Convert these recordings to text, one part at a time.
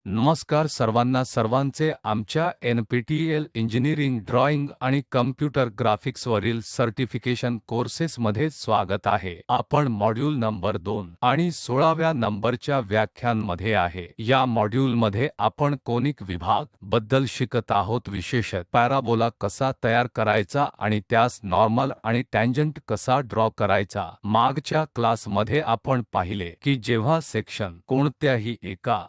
नमस्कार सर्वांचे आमच्या NPTEL इंजिनिअरिंग ड्रॉइंग आणि कम्प्युटर ग्राफिक्सवरील सर्टिफिकेशन कोर्सेसमध्ये स्वागत आहे. आपण मॉड्यूल नंबर 2 आणि 16व्या नंबरच्या व्याख्यानमध्ये आहे. या मॉड्यूलमध्ये आपण कोनिक विभाग बद्दल शिकत आहोत, विशेषतः पॅराबोला कसा तयार करायचा आणि त्यास नॉर्मल आणि टँजंट कसा ड्रॉ करायचा. मागच्या क्लासमध्ये आपण पाहिले की जेव्हा सेक्शन कोणत्याही एका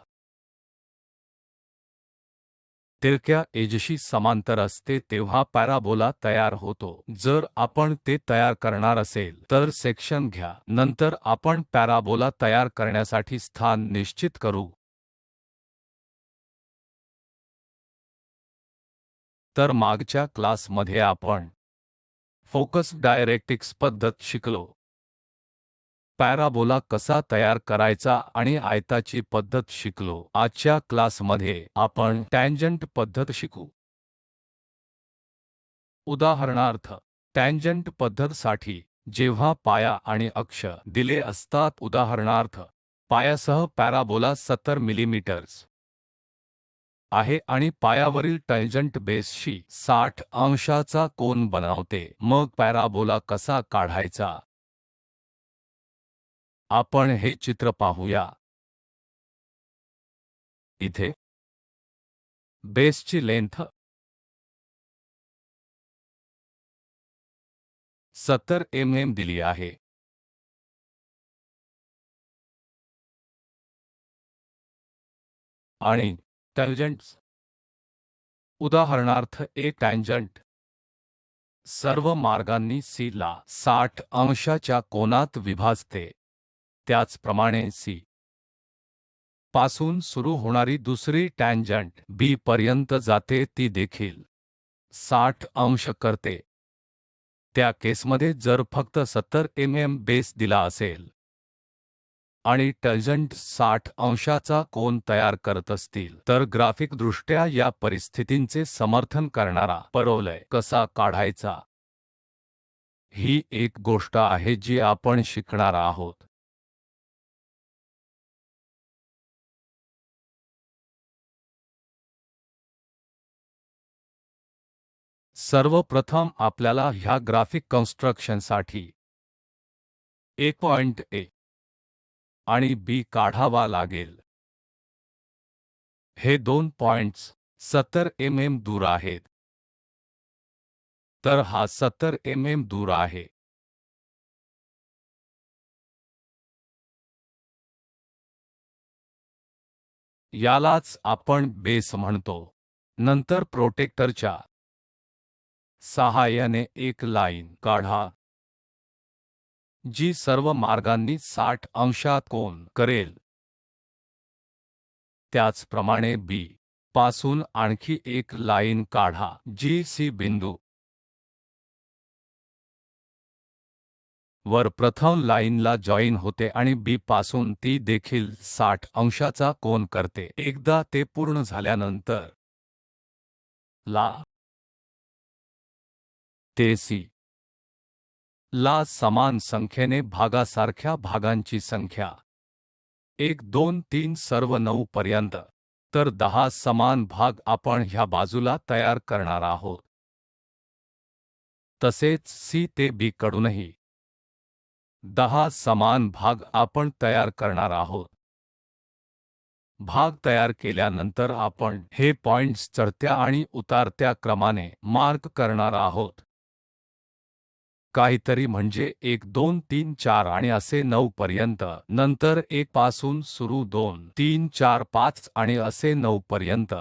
तिरक्या एजशी समांतर असते तेव्हा पॅराबोला तयार होतो. जर आपण ते तयार करणार असेल तर सेक्शन घ्या. नंतर आपण पॅराबोला तयार करण्यासाठी स्थान निश्चित करू. तर मागच्या क्लासमध्ये आपण फोकस डायरेक्ट्रिक्स पद्धत शिकलो. पॅराबोला कसा तयार करायचा आणि आयताची पद्धत शिकलो. आजच्या क्लासमध्ये आपण टँजंट पद्धत शिकू. उदाहरणार्थ, टँजंट पद्धतसाठी जेव्हा पाया आणि अक्ष दिले असतात, उदाहरणार्थ पायासह पॅराबोला 70 मिलीमीटर्स आहे आणि पायावरील टँजंट बेसशी 60 अंशाचा कोन बनवते, मग पॅराबोला कसा काढायचा. आपण हे चित्र पाहूया. इथे बेसची लेंथ 70 दिली आहे. आणि टँजंट्स, उदाहरणार्थ एक टँजंट सर्व मार्गांनी C ला 60 अंशाच्या कोनात विभाजते. त्याचप्रमाणे C पासून सुरू होणारी दुसरी टँजंट B पर्यंत जाते, ती देखील 60 अंश करते. त्या केसमध्ये जर फक्त 70 बेस दिला असेल आणि टँजंट 60 अंशाचा कोन तयार करत असतील तर ग्राफिकदृष्ट्या या परिस्थितींचे समर्थन करणारा पॅराबोला कसा काढायचा, ही एक गोष्ट आहे जी आपण शिकणार आहोत. सर्वप्रथम आपल्याला ह्या ग्राफिक कन्स्ट्रक्शनसाठी एक पॉइंट A आणि B काढावा लागेल. हे दोन पॉइंट्स 70 दूर आहेत. तर हा 70 दूर आहे. यालाच आपण बेस म्हणतो. नंतर प्रोटेक्टरच्या सहाय्याने एक लाईन काढा जी सर्व मार्गांनी 60 अंशात कोन करेल. त्याचप्रमाणे B पासून आणखी एक लाईन काढा जी C बिंदू वर प्रथम लाईनला जॉइन होते आणि B पासून ती देखील 60 अंशाचा कोन करते. एकदा ते पूर्ण झाल्यानंतर ला ते C ला समान संख्येने भागासारख्या भागांची संख्या 1 2 3 सर्व 9 पर्यंत, तर 10 समान भाग आपण ह्या बाजूला तयार करणार आहोत. तसेच C ते B कडूनही 10 समान भाग आपण तयार करणार आहोत. भाग तयार केल्यानंतर आपण हे पॉइंट्स चढत्या आणि उतारत्या क्रमाने मार्क करणार आहोत. काहीतरी म्हणजे 1 2 3 4 आणि असे 9 पर्यंत. नंतर 1 पासून सुरू 2 3 4 5 आणि असे 9 पर्यंत.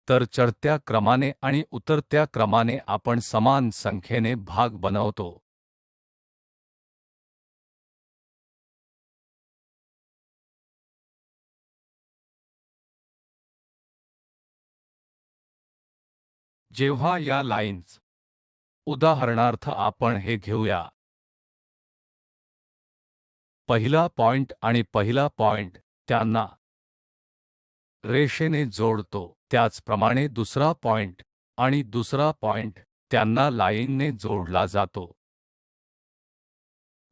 तर चढत्या क्रमाने आणि उतरत्या क्रमाने आपण समान संख्येने भाग बनवतो. जेव्हा या लाईन्स, उदाहरणार्थ आपण हे घेऊया, पहिला पॉइंट आणि पहिला पॉइंट त्यांना रेषेने जोडतो, त्याचप्रमाणे दुसरा पॉइंट आणि दुसरा पॉइंट त्यांना लाईनने जोडला जातो.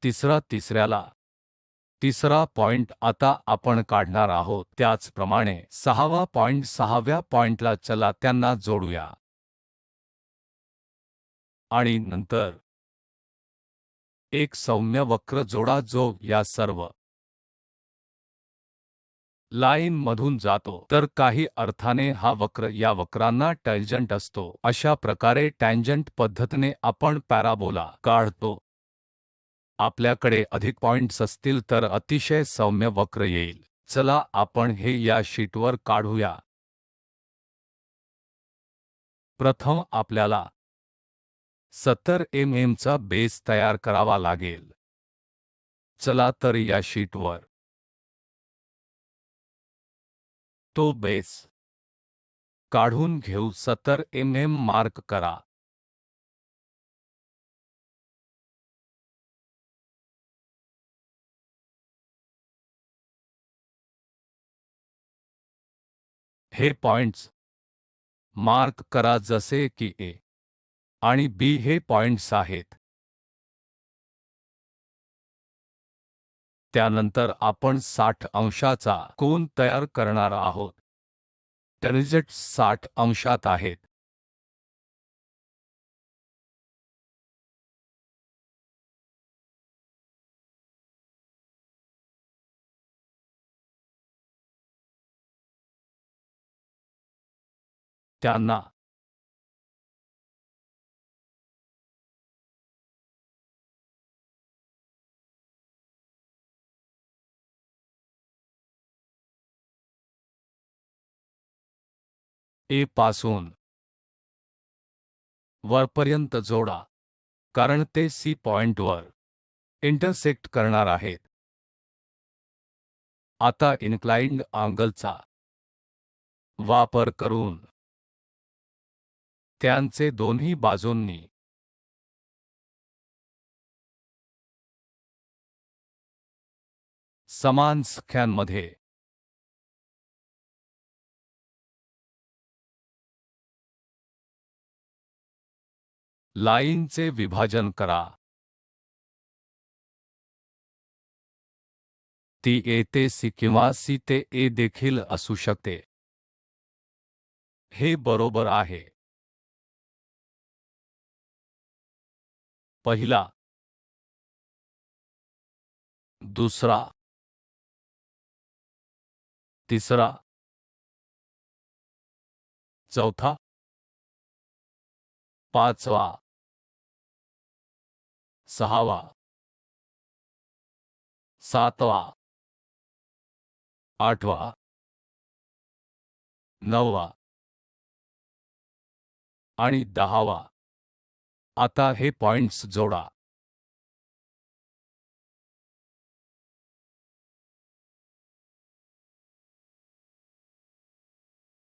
तिसरा तिसऱ्याला तिसरा पॉइंट आता आपण काढणार आहोत. त्याचप्रमाणे 6वा पॉइंट 6व्या पॉइंटला चला त्यांना जोडूया. आणि नंतर एक सौम्य वक्र जोडा जो या सर्व लाईन मधून जातो. तर काही अर्थाने हा वक्र या वक्रांना टॅन्जंट असतो. अशा प्रकारे टॅन्जंट पद्धतीने आपण पॅराबोला काढतो. आपल्याकडे अधिक पॉइंट्स असतील तर अतिशय सौम्य वक्र येईल. चला आपण हे या शीटवर काढूया. प्रथम आपल्याला 70 चा बेस तयार करावा लागेल. चला तर या शीटवर तो बेस काढून घेऊ. 70 मार्क करा. हे पॉइंट्स मार्क करा जसे की ए आणि बी हे पॉइंट्स आहेत. त्यानंतर आपण 60 अंशाचा कोन तयार करणार आहोत. टॅन्जंट 60 अंशात आहेत. त्यांना ए पासून वरपर्यंत जोडा, कारण ते सी पॉइंटवर इंटरसेक्ट करणार आहेत. आता इन्क्लाइन्ड अँगलचा वापर करून त्यांचे दोन्ही बाजूंनी समान संख्यांमध्ये लाईनचे विभाजन करा. ती ए ते सी किंवा सी ते ए देखील असू शकते. हे बरोबर आहे. पहिला, दुसरा, तिसरा, चौथा, पाचवा, सहावा, सातवा, आठवा, नववा आणि 10वा. आता हे पॉइंट्स जोडा.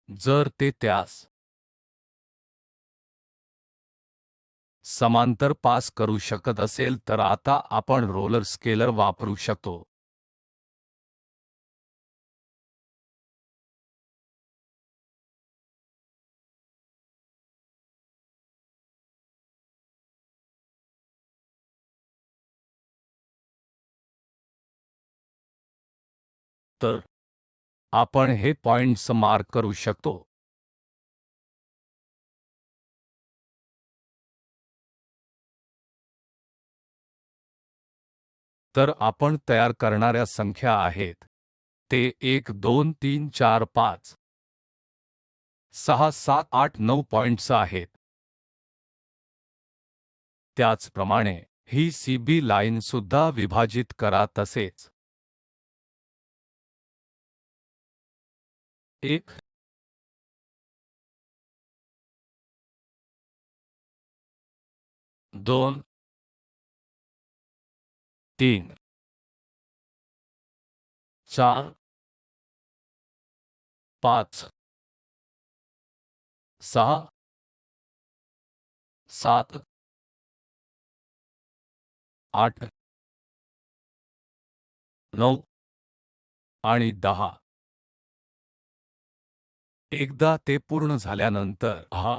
जर ते त्यास समांतर पास करू शकत असेल तर आता आपण रोलर स्केलर वापरू शकतो. तर आपण हे पॉइंट्स मार्क करू शकतो. तर आपण तयार करणाऱ्या संख्या आहेत ते 1 2 3 4 5 6 7 8 9 पॉइंट्स आहेत. त्याचप्रमाणे ही सीबी लाईन सुद्धा विभाजित करा. तसेच 1 2 3 4 5 6 7 8 9 आणि 10. एकदा ते पूर्ण झाल्यानंतर हा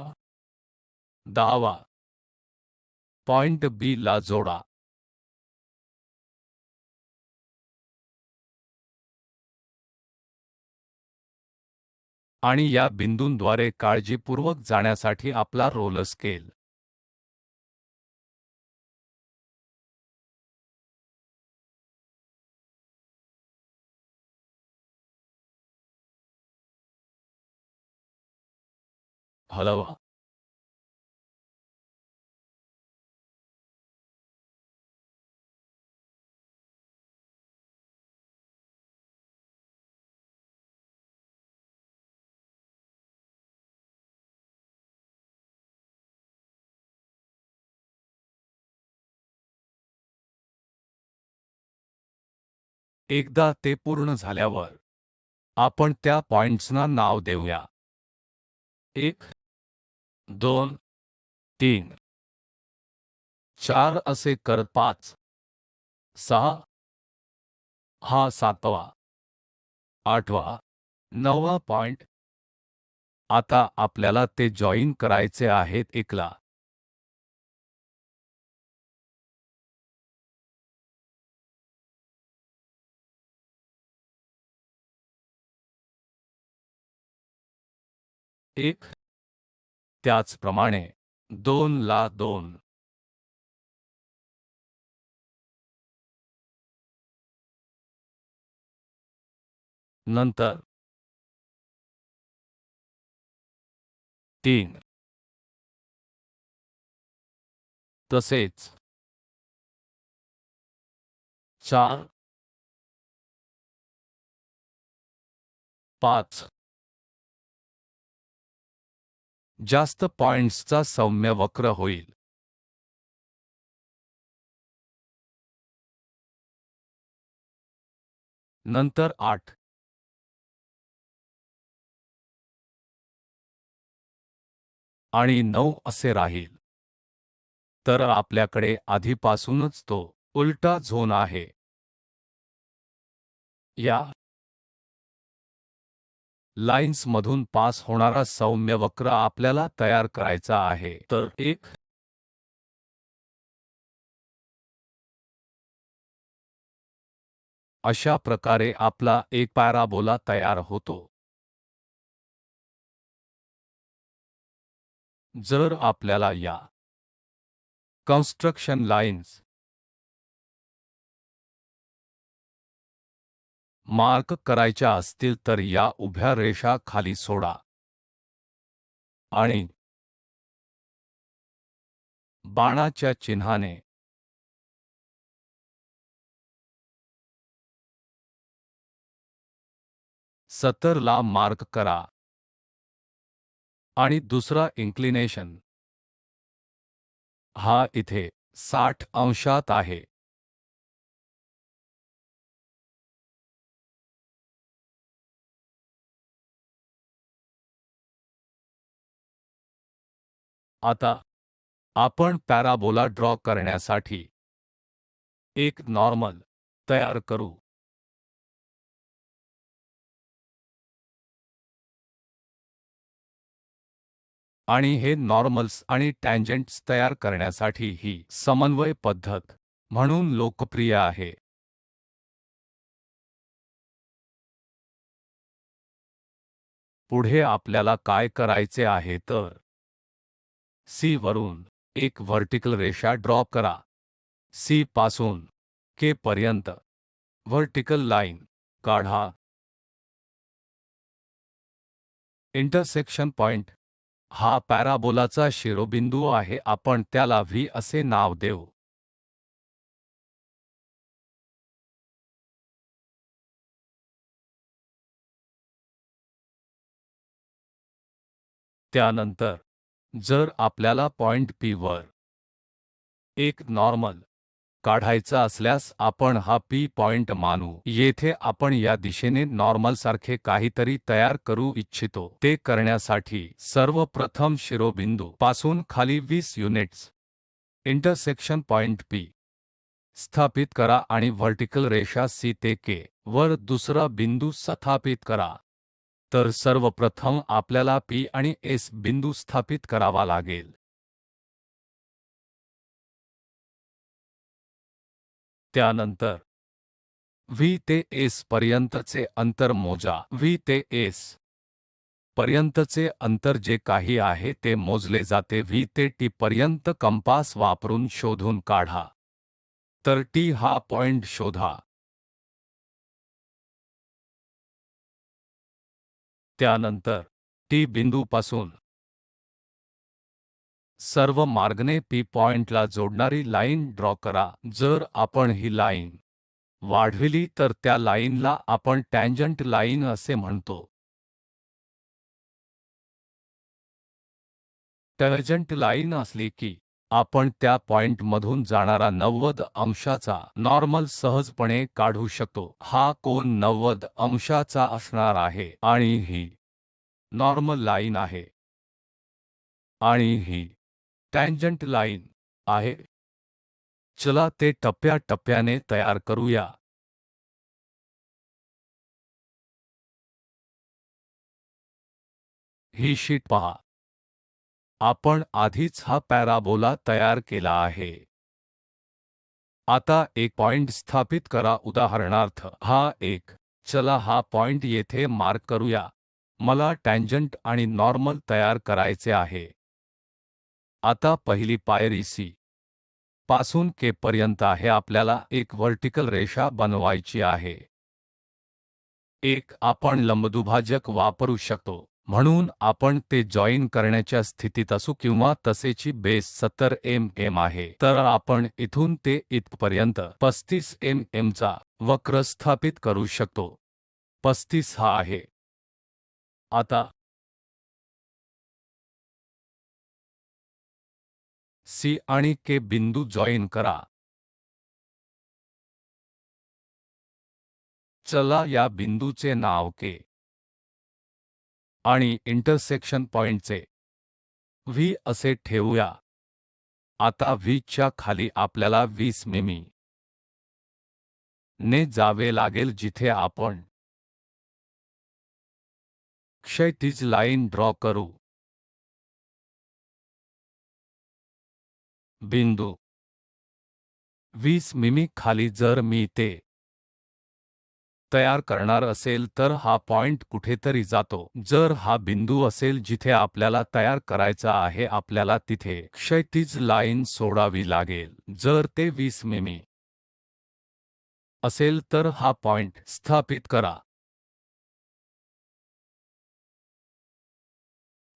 10वा पॉइंट बी ला जोडा. आणि या बिंदूंद्वारे काळजीपूर्वक जाण्यासाठी आपला रोलर स्केल हलवा. एकदा ते पूर्ण झाल्यावर आपण त्या पॉइंट्सना नाव देऊया. 1 2 3 4 असे करत 5 6 हा 7वा 8वा 9वा पॉइंट. आता आपल्याला ते जॉइन करायचे आहेत 1 ला. एक त्याचप्रमाणे 2 ला 2 नंतर 3 तसेच 4 5 जास्त पॉइंट्सचा सौम्य वक्र होईल. नंतर 8 आणि 9 असे राहील. तर आपल्याकडे आधीपासूनच तो उलटा झोन आहे. या लाईन्समधून पास होणारा सौम्य वक्र आपल्याला तयार करायचा आहे. तर एक अशा प्रकारे आपला एक पॅराबोला तयार होतो. जर आपल्याला या कन्स्ट्रक्शन लाईन्स मार्क करायच्या असतील तर या उभ्या रेषा खाली सोडा आणि बाणाच्या चिन्हाने 70 ला मार्क करा आणि दुसरा इन्क्लिनेशन हा इथे 60 अंशात आहे. आता आपण पॅराबोला ड्रॉ करण्यासाठी एक नॉर्मल तयार करू. आणि हे नॉर्मल्स आणि टँजेंट्स तयार करण्यासाठी ही समन्वय पद्धत म्हणून लोकप्रिय आहे. पुढे आपल्याला काय करायचे आहे तर C वरून एक व्हर्टिकल रेषा ड्रॉ करा. C पासून K पर्यंत व्हर्टिकल लाईन काढा. इंटरसेक्शन पॉइंट हा पॅराबोलाचा शिरोबिंदू आहे. आपण त्याला V असे नाव देऊ. त्यानंतर जर आपल्याला पॉइंट P वर एक नॉर्मल काढायचा असल्यास आपण हा P पॉइंट मानू. येथे आपण या दिशेने नॉर्मलसारखे काहीतरी तयार करू इच्छितो. ते करण्यासाठी सर्वप्रथम शिरोबिंदू पासून खाली 20 युनिट्स इंटरसेक्शन पॉइंट P स्थापित करा आणि व्हर्टिकल रेषा C ते K वर दुसरा बिंदू स्थापित करा. तर सर्वप्रथम आपल्याला P आणि S बिंदू स्थापित करावा लागेल. त्यानंतर V ते S पर्यंतचे अंतर मोजा. V ते S पर्यंतचे अंतर जे काही आहे ते मोजले जाते व्ही ते टी पर्यंत कंपास वापरून शोधून काढा. तर टी हा पॉइंट शोधा. त्यानंतर टी बिंदूपासून सर्व मार्गाने पी पॉइंटला जोडणारी लाईन ड्रॉ करा. जर आपण ही लाईन वाढविली तर त्या लाईनला आपण टँजंट लाईन असे म्हणतो. टँजंट लाईन असली की आपण त्या पॉइंटमधून जाणारा 90 अंशाचा नॉर्मल सहजपणे काढू शकतो. हा कोन 90 अंशाचा असणार आहे आणि ही नॉर्मल लाईन आहे आणि ही टँजंट लाईन आहे. चला ते टप्प्या-टप्प्याने तयार करूया. ही शीट पहा. आपण आधीच हा पॅराबोला तयार केला आहे. आता एक पॉइंट स्थापित करा. उदाहरणार्थ हा एक. चला हा पॉइंट येथे मार्क करूया. मला टँजंट आणि नॉर्मल तयार करायचे आहे. आता पहिली पायरी सी पासून के पर्यंत आहे. आपल्याला एक वर्टिकल रेषा बनवायची आहे. एक आपण लंबदुभाजक वापरू शकतो म्हणून आपण ते जॉइन करण्याच्या स्थितीत असू किंवा तसेची बेस 70 mm आहे तर आपण इथून ते इथपर्यंत 35 mmचा वक्र स्थापित करू शकतो. 35 हा आहे. आता सी आणि के बिंदू जॉइन करा. चला या बिंदूचे नाव के आणि इंटरसेक्शन पॉइंटचे व्ही असे ठेवूया. आता व्ही च्या खाली आपल्याला 20 मिमी ने जावे लागेल जिथे आपण क्षैतिज लाईन ड्रॉ करू. बिंदू 20 मिमी खाली जर मी ते तयार करणार असेल तर हा पॉइंट कुठेतरी जातो. जर हा बिंदू असेल जिथे आपल्याला तयार करायचा आहे आपल्याला तिथे क्षैतिज लाईन सोडावी लागेल. जर ते 20 मिमी असेल तर हा पॉइंट स्थापित करा.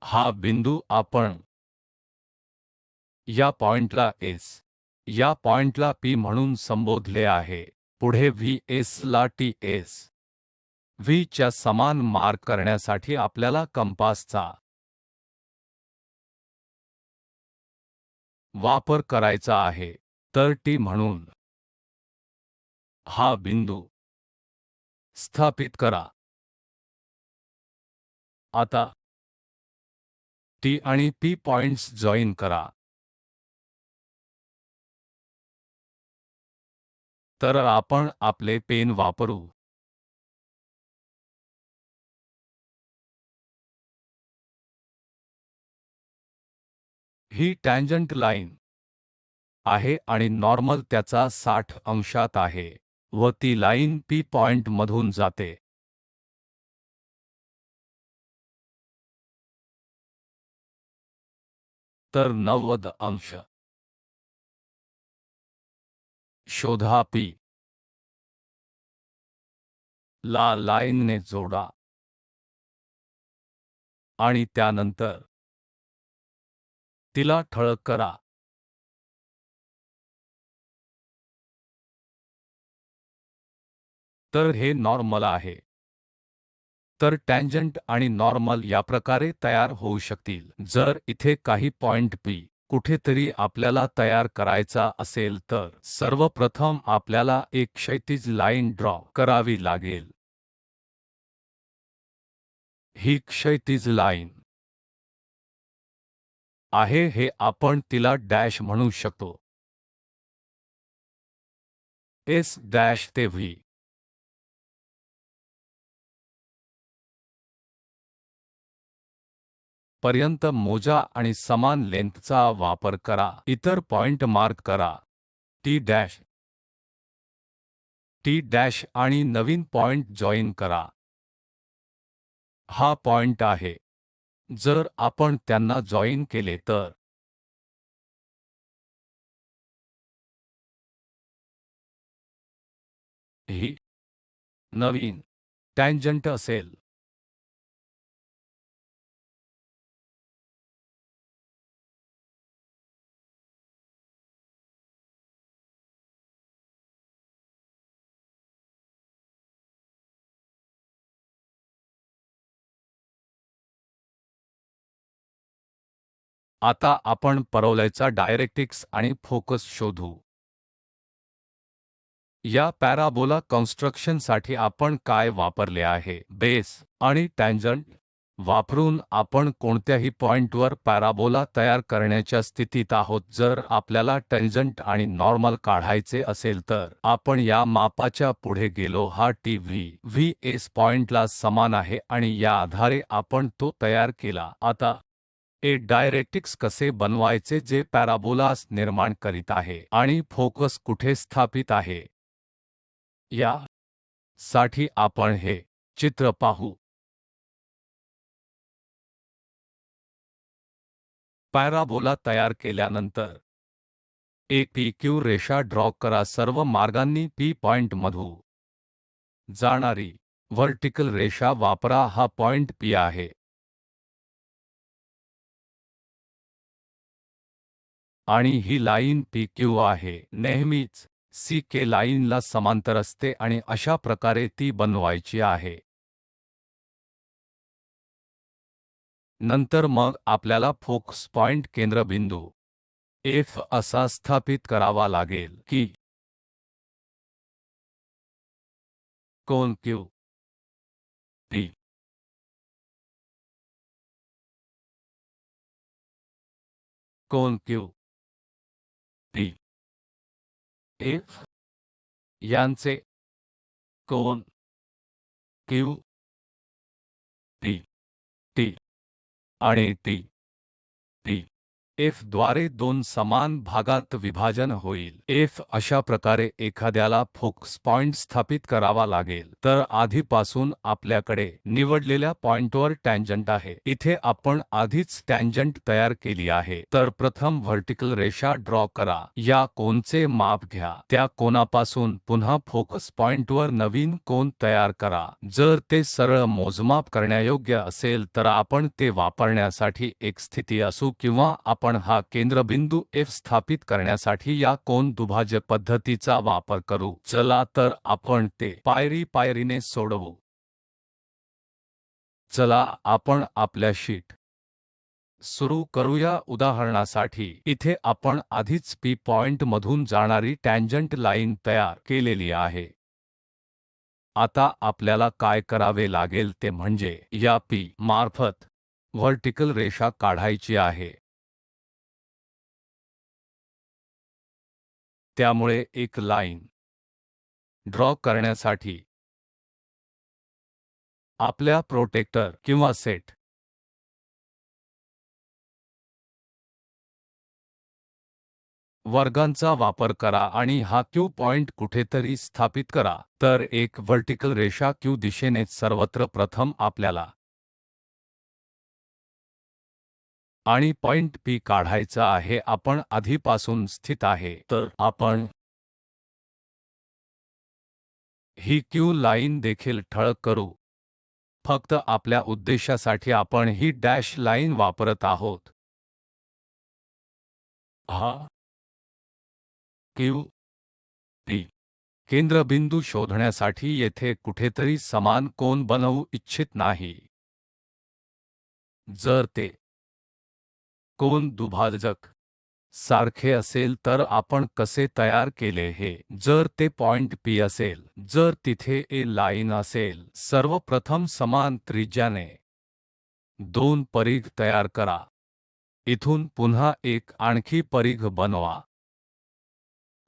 हा बिंदू आपण या पॉइंटला एस या पॉइंटला पी म्हणून संबोधले आहे. पुढे व्ही एस ला टी एस व्ही च्या समान मार्क करण्यासाठी आपल्याला कंपासचा वापर करायचा आहे. तर टी म्हणून हा बिंदू स्थापित करा. आता टी आणि पी पॉइंट्स जॉइन करा. तर आपण आपले पेन वापरू. ही टँजंट लाईन आहे आणि नॉर्मल त्याचा 60 अंशात आहे व ती लाईन पी पॉइंटमधून जाते. तर 90 अंश शोधा. पी ला लाईनने जोडा आणि त्यानंतर तिला ठळक करा. तर हे नॉर्मल आहे. तर टँजंट आणि नॉर्मल या प्रकारे तयार होऊ शकतील. जर इथे काही पॉइंट पी कुठेतरी आपल्याला तयार करायचा असेल तर सर्वप्रथम आपल्याला एक क्षैतिज लाईन ड्रॉ करावी लागेल. ही क्षैतिज लाईन आहे. हे आपण तिला डॅश म्हणू शकतो. एस डॅश ते व्ही पर्यंत मोजा आणि समान लेंथचा वापर करा. इतर पॉइंट मार्क करा. टी डॅश टी डॅश आणि नवीन पॉइंट जॉइन करा. हा पॉइंट आहे. जर आपण त्यांना जॉइन केले तर ही नवीन टँजंट असेल. आता आपण परवलयचा डायरेक्ट्रिक्स आणि फोकस शोधू. या पॅराबोला कन्स्ट्रक्शनसाठी आपण काय वापरले आहे? बेस आणि टँजंट वापरून आपण कोणत्याही पॉइंटवर पॅराबोला तयार करण्याच्या स्थितीत आहोत. जर आपल्याला टँजंट आणि नॉर्मल काढायचे असेल तर आपण या मापाच्या पुढे गेलो. हा व्हीएस पॉइंटला समान आहे आणि या आधारे आपण तो तयार केला. आता डायरेक्ट्रिक्स कसे बनवायचे जे पॅराबोलास निर्माण करीत आहे आणि फोकस कुठे स्थापित आहे या साठी आपण हे चित्र पाहू. पॅराबोला तयार केल्यानंतर एक PQ रेषा ड्रॉ करा. सर्व मार्गांनी P पॉइंटमधून जाणारी व्हर्टिकल रेषा वापरा. हा पॉइंट P आहे आणि ही लाईन PQ आहे. नेहमीच CK लाईनला समांतर असते आणि अशा प्रकारे ती बनवायची आहे. नंतर मग आपल्याला फोकस पॉइंट केंद्रबिंदू F असा स्थापित करावा लागेल की कोन P कोन P F यांचे कोन P T आणि P F द्वारे दोन समान भागात विभाजन होईल. F अशा प्रकारे एखाद्याला फोकस पॉइंट स्थापित करावा लागेल. तर आधीपासून आपल्याकडे निवडलेल्या पॉइंटवर टँजंट आहे. इथे आपण आधीच टँजंट तयार केली आहे. तर प्रथम व्हर्टिकल रेषा ड्रॉ करा. या कोनचे माप घ्या. त्या कोनापासून पुन्हा फोकस पॉइंटवर नवीन कोन तयार करा. जर ते सरळ मोजमाप करण्यायोग्य असेल तर आपण ते वापरण्यासाठी एक स्थिती असू किंवा आपण हा केंद्रबिंदू F स्थापित करण्यासाठी या कोन दुभाजक पद्धतीचा वापर करू. चला तर आपण ते पायरीने सोडवू. चला आपण आपल्या शीट सुरू करूया. उदाहरणासाठी इथे आपण आधीच P पॉइंटमधून जाणारी टँजंट लाईन तयार केलेली आहे. आता आपल्याला काय करावे लागेल ते म्हणजे या P मार्फत व्हर्टिकल रेषा काढायची आहे. त्यामुळे एक लाईन ड्रॉ करण्यासाठी आपल्या प्रोटेक्टर किंवा सेट वर्गांचा वापर करा आणि हा Q पॉइंट कुठेतरी स्थापित करा. तर एक व्हर्टिकल रेषा Q दिशेने सर्वत्र प्रथम आपल्याला आणि पॉइंट P काढायचा आहे. आपण आधीपासून स्थित आहे. तर आपण ही Q लाईन देखील ठळक करू. फक्त आपल्या उद्देशासाठी आपण ही डॅश लाईन वापरत आहोत. हा Q P केंद्रबिंदू शोधण्यासाठी येथे कुठेतरी समान कोन बनवू इच्छित नाही. जर ते कोन दुभाजक सारखे असेल तर आपण कसे तयार केले हे. जर ते पॉइंट P असेल, जर तिथे A लाईन असेल, सर्वप्रथम समान त्रिज्याने दोन परिघ तयार करा. इथून पुन्हा एक आणखी परिघ बनवा.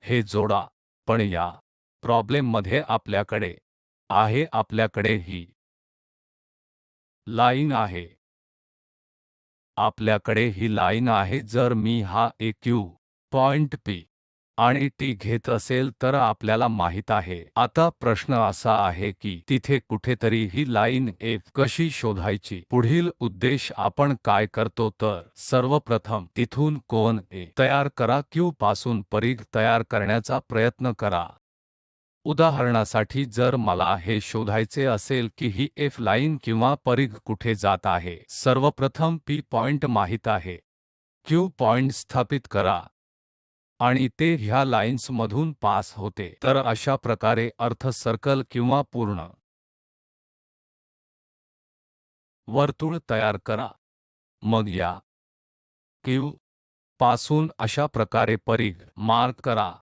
हे जोडा. पण या प्रॉब्लेममध्ये आपल्याकडे आहे आपल्याकडे ही लाईन आहे. आपल्याकडे ही लाईन आहे. जर मी हा AQ पॉइंट P आणि टी घेत असेल तर आपल्याला माहित आहे. आता प्रश्न असा आहे की तिथे कुठेतरी ही लाईन F कशी शोधायची. पुढील उद्देश आपण काय करतो तर सर्वप्रथम तिथून कोन A तयार करा. Q पासून परिघ तयार करण्याचा प्रयत्न करा. उदाहरणासाठी जर मला हे शोधायचे असेल की ही F लाईन किंवा परिघ कुठे जात आहे, सर्वप्रथम P पॉइंट माहित आहे. Q पॉइंट स्थापित करा आणि ते ह्या लाईन्समधून पास होते. तर अशा प्रकारे अर्ध सर्कल किंवा पूर्ण वर्तुळ तयार करा. मग या Q पासून अशा प्रकारे परिघ मार्क करा.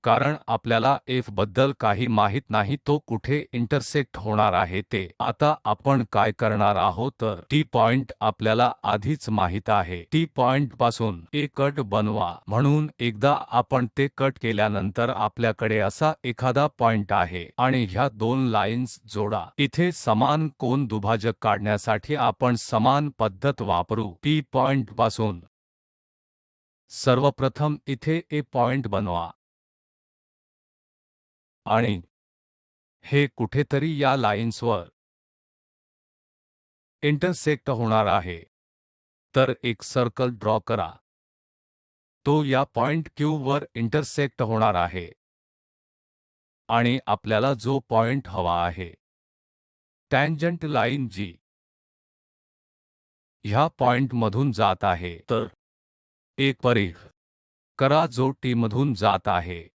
कारण आपल्याला F बद्दल काही माहित नाही, तो कुठे इंटरसेक्ट होणार आहे ते. आता आपण काय करणार आहोत तर T पॉइंट आपल्याला आधीच माहित आहे. T पॉइंटपासून एक कट बनवा. म्हणून एकदा आपण ते कट केल्यानंतर आपल्याकडे असा एखादा पॉइंट आहे आणि ह्या दोन लाईन्स जोडा. इथे समान कोन दुभाजक काढण्यासाठी आपण समान पद्धत वापरू. P पॉइंटपासून सर्वप्रथम इथे A पॉइंट बनवा आणि हे कुठेतरी या लाईन्सवर इंटरसेक्ट होणार आहे. तर एक सर्कल ड्रॉ करा. तो या पॉइंट Q वर इंटरसेक्ट होणार आहे आणि आपल्याला जो पॉइंट हवा आहे, टॅन्जंट लाईन जी ह्या पॉइंटमधून जात आहे, तर एक परिघ करा जो T मधून जात आहे.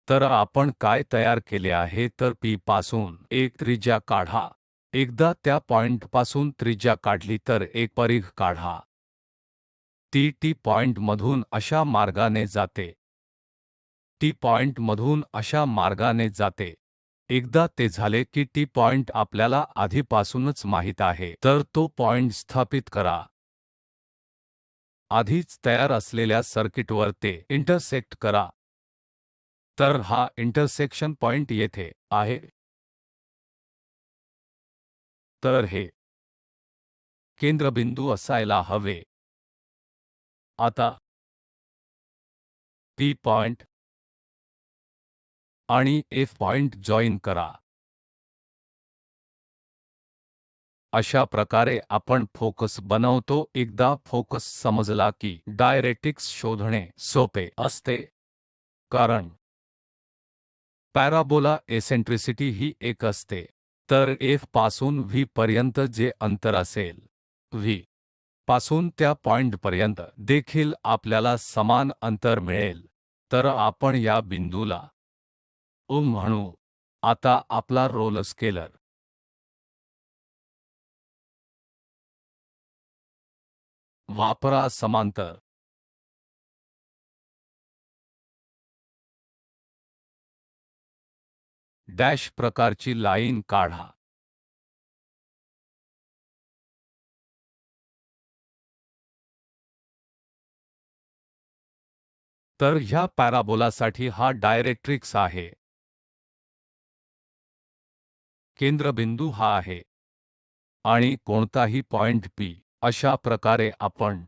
तर आपण काय तयार केले आहे तर P पासून एक त्रिज्या काढा. एकदा त्या पॉइंटपासून त्रिज्या काढली तर एक परिघ काढा. ती T पॉइंटमधून अशा मार्गाने जाते. T पॉइंटमधून अशा मार्गाने जाते. एकदा ते झाले की T पॉइंट आपल्याला आधीपासूनच माहित आहे, तर तो पॉइंट स्थापित करा. आधीच तयार असलेल्या सर्किटवर ते इंटरसेक्ट करा. तर हा इंटरसेक्शन पॉइंट येथे आहे. तर हे केंद्रबिंदू असायला हवे. आता P पॉइंट आणि F पॉइंट जॉइन करा. अशा प्रकारे आपण फोकस बनवतो. एकदा फोकस समजला की डायरेक्ट्रिक्स शोधणे सोपे असते. कारण पॅराबोला एसेंट्रिसिटी ही एक असते. तर F पासून V पर्यंत जे अंतर असेल, V पासून त्या पॉइंटपर्यंत देखील आपल्याला समान अंतर मिळेल. तर आपण या बिंदूला O म्हणू. आता आपला रोल स्केलर वापरा. समांतर डॅश प्रकारची लाईन काढा. तर ह्या पॅराबोलासाठी हा डायरेक्ट्रिक्स आहे. केंद्रबिंदू हा आहे आणि कोणताही पॉइंट P. अशा प्रकारे आपण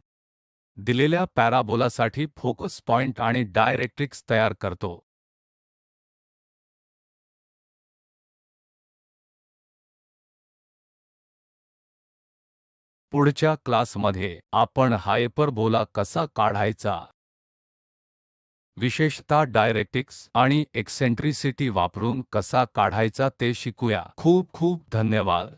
दिलेल्या पॅराबोलासाठी फोकस पॉइंट आणि डायरेक्ट्रिक्स तयार करतो. पुढच्या क्लासमध्ये आपण हायपरबोला कसा काढायचा, विशेषतः डायरेक्ट्रिक्स आणि एक्सेंट्रिसिटी वापरून कसा काढायचा ते शिकूया. खूप खूप धन्यवाद.